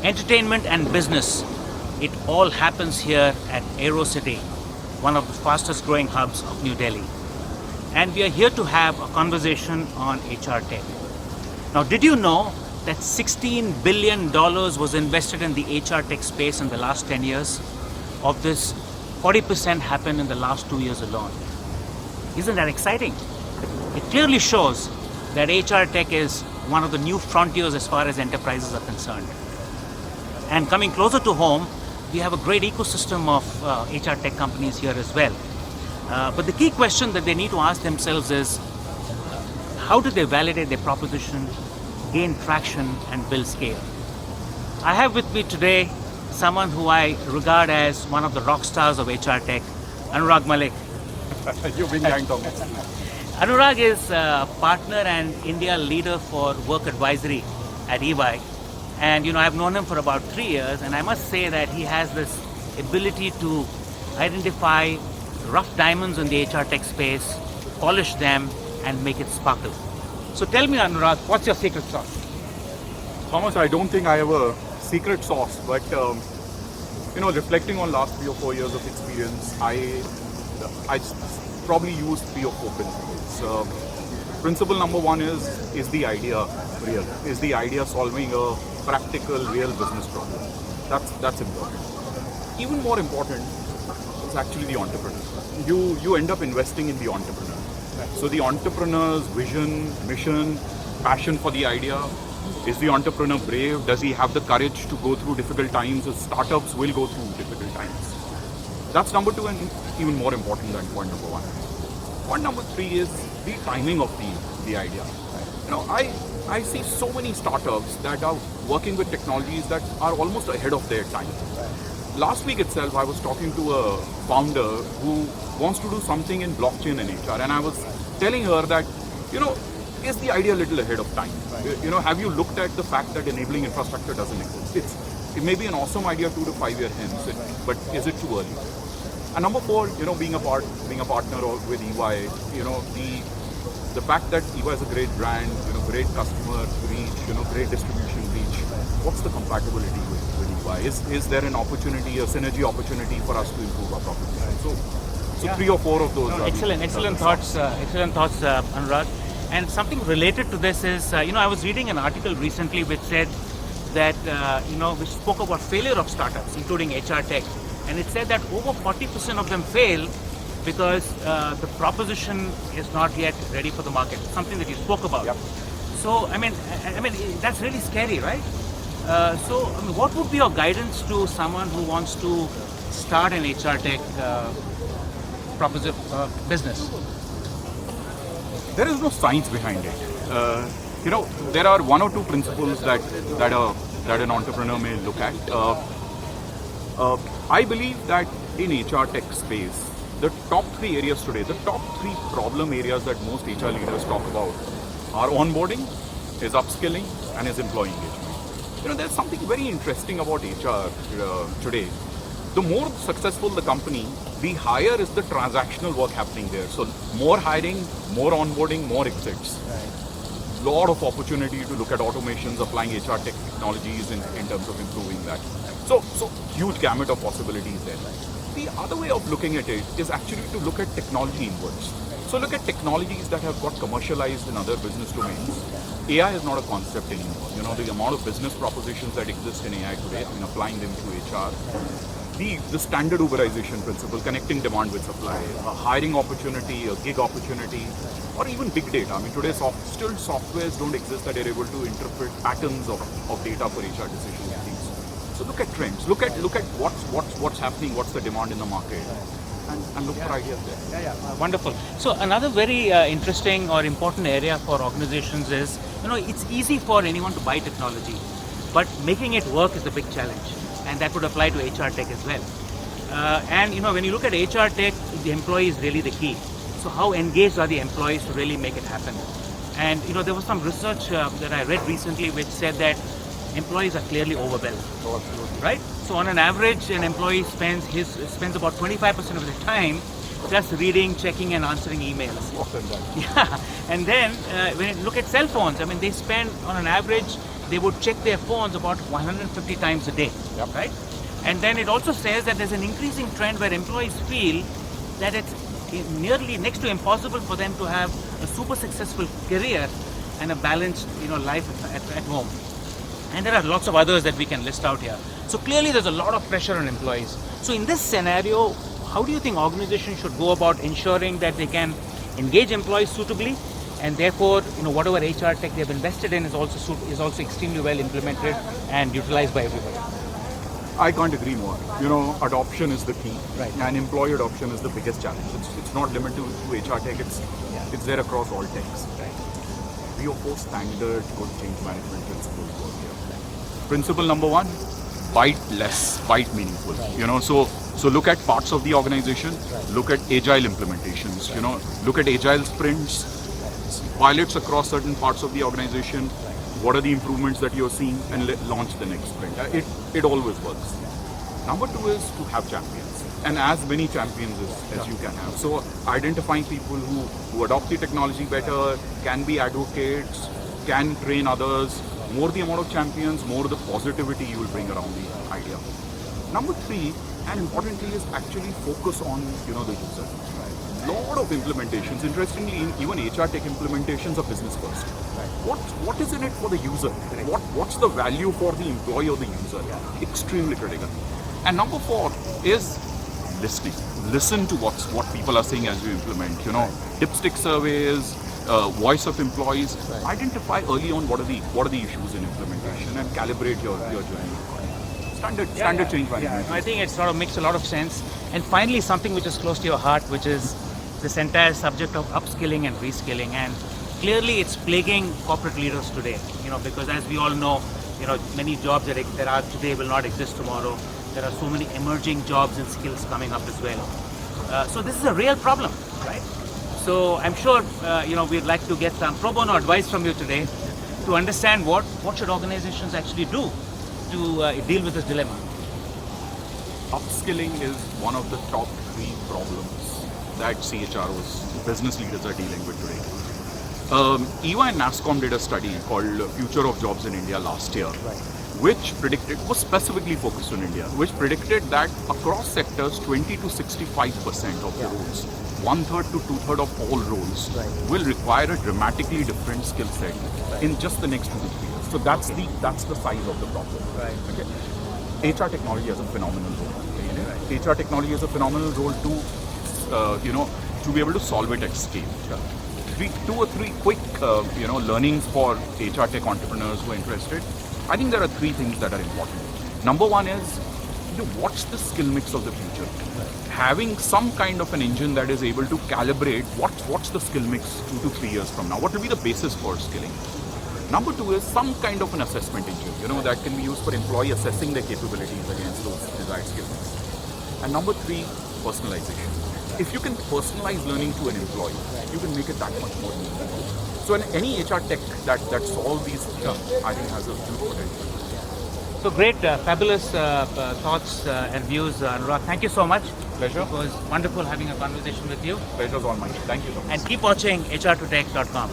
entertainment and business, it all happens here at AeroCity, one of the fastest growing hubs of New Delhi. And we are here to have a conversation on HR tech. Now, did you know that $16 billion was invested in the HR tech space in the last 10 years? Of this, 40% happened in the last 2 years alone. Isn't that exciting? It clearly shows that HR tech is one of the new frontiers as far as enterprises are concerned. And coming closer to home, we have a great ecosystem of HR tech companies here as well. But the key question that they need to ask themselves is, how do they validate their proposition, gain traction, and build scale? I have with me today someone who I regard as one of the rock stars of HR tech, Anurag Malik. You've been kind, Thomas. Anurag is a partner and India leader for work advisory at EY. And I've known him for about 3 years, and I must say that he has this ability to identify rough diamonds in the HR tech space, polish them, and make it sparkle. So tell me, Anurag, what's your secret sauce? Thomas, I don't think I have a secret sauce, but reflecting on last 3 or 4 years of experience, I probably use 3 or 4 principles. Principle number 1 is the idea real? Is the idea solving a practical, real business problem? That's important. Even more important is actually the entrepreneur. You end up investing in the entrepreneur. So the entrepreneur's vision, mission, passion for the idea. Is the entrepreneur brave? Does he have the courage to go through difficult times? Startups will go through difficult times. That's number 2, and even more important than point number 1. Point number 3 is the timing of the idea. I see so many startups that are working with technologies that are almost ahead of their time. Last week itself, I was talking to a founder who wants to do something in blockchain and HR, and I was telling her that, is the idea a little ahead of time? Have you looked at the fact that enabling infrastructure doesn't exist? It may be an awesome idea 2 to 5 years hence, but is it too early? And number 4, being a partner with EY, the fact that EY is a great brand, great customer reach, great distribution reach. What's the compatibility with EY? Is there an opportunity, a synergy opportunity for us to improve our proposition? So 3 or 4 of those. Excellent thoughts, Anurag. And something related to this is, I was reading an article recently which said that, which spoke about failure of startups, including HR tech. And it said that over 40% of them fail because the proposition is not yet ready for the market. Something that you spoke about. Yep. So, I mean, that's really scary, right? What would be your guidance to someone who wants to start an HR tech business? There is no science behind it. There are 1 or 2 principles that an entrepreneur may look at. I believe that in HR tech space, the top 3 areas today, the top 3 problem areas that most HR leaders talk about are onboarding, is upskilling, and is employee engagement. There's something very interesting about HR today. The more successful the company, the higher is the transactional work happening there. So more hiring, more onboarding, more exits. Right. Lot of opportunity to look at automations, applying HR tech technologies in terms of improving that. So huge gamut of possibilities there. The other way of looking at it is actually to look at technology inwards. So look at technologies that have got commercialized in other business domains. AI is not a concept anymore. The amount of business propositions that exist in AI today, applying them to HR. The standard Uberization principle, connecting demand with supply, a hiring opportunity, a gig opportunity, or even big data. Today still softwares don't exist that are able to interpret patterns of data for HR decision making. So look at trends, look at what's happening, what's the demand in the market, and look for ideas there. Yeah, wonderful. So another very interesting or important area for organizations is, it's easy for anyone to buy technology, but making it work is a big challenge. And that would apply to HR tech as well. When you look at HR tech, the employee is really the key. So how engaged are the employees to really make it happen? And there was some research that I read recently which said that employees are clearly overwhelmed. Oh, absolutely. Right? So on an average, an employee spends about 25% of the time just reading, checking, and answering emails. Often that. Yeah, and then when you look at cell phones, they spend on an average they would check their phones about 150 times a day, Yep. right? And then it also says that there's an increasing trend where employees feel that it's nearly next to impossible for them to have a super successful career and a balanced, life at home. And there are lots of others that we can list out here. So clearly there's a lot of pressure on employees. So in this scenario, how do you think organizations should go about ensuring that they can engage employees suitably, and therefore, whatever HR tech they've invested in is also extremely well implemented and utilized by everybody? I can't agree more. Adoption is the key, Right. and employee adoption is the biggest challenge. It's not limited to HR tech. It's there across all techs. Right. 3 or 4 standard good change management principles work here. Principle number 1: bite less, bite meaningful. So look at parts of the organization. Look at agile implementations. Look at agile sprints, pilots across certain parts of the organization. What are the improvements that you're seeing, and launch the next sprint. It always works. Number 2 is to have champions, and as many champions as you can have. So identifying people who adopt the technology better, can be advocates, can train others. More the amount of champions, more the positivity you will bring around the idea. Number 3, and importantly, is actually focus on the user. Lot of implementations. Interestingly, even HR tech implementations are business first. What is in it for the user? What's the value for the employee or the user? Extremely critical. And number 4 is listening. Listen to what people are saying as you implement. Dipstick surveys, voice of employees. Identify early on what are the issues in implementation, and calibrate your journey. Standard change management. I think it sort of makes a lot of sense. And finally, something which is close to your heart, which is this entire subject of upskilling and reskilling. And clearly it's plaguing corporate leaders today, because as we all know, many jobs that are today will not exist tomorrow. There are so many emerging jobs and skills coming up as well. So this is a real problem, right? So I'm sure, we'd like to get some pro bono advice from you today to understand what should organizations actually do to deal with this dilemma. Upskilling is one of the top 3 problems that CHROs, business leaders, are dealing with today. EY and NASSCOM did a study called Future of Jobs in India last year, which was specifically focused on India, which predicted that across sectors, 20 to 65% of the roles, 1/3 to 2/3 of all roles, will require a dramatically different skill set in just the next 2 to 3 years. So that's the size of the problem. Okay. HR technology has a phenomenal role. HR technology has a phenomenal role to be able to solve it at scale. 2 or 3 quick learnings for HR tech entrepreneurs who are interested. I think there are 3 things that are important. Number 1 is, what's the skill mix of the future? Having some kind of an engine that is able to calibrate what's the skill mix 2 to 3 years from now. What will be the basis for skilling? Number 2 is some kind of an assessment engine, that can be used for employee assessing their capabilities against those desired skills. And number 3, personalization. If you can personalize learning to an employee, you can make it that much more meaningful. So in any HR tech that solves these things, I think has a huge potential. So great, fabulous thoughts and views, Anurag. Thank you so much. Pleasure. It was wonderful having a conversation with you. Pleasure's all mine. Thank you so much. And keep watching HR2Tech.com.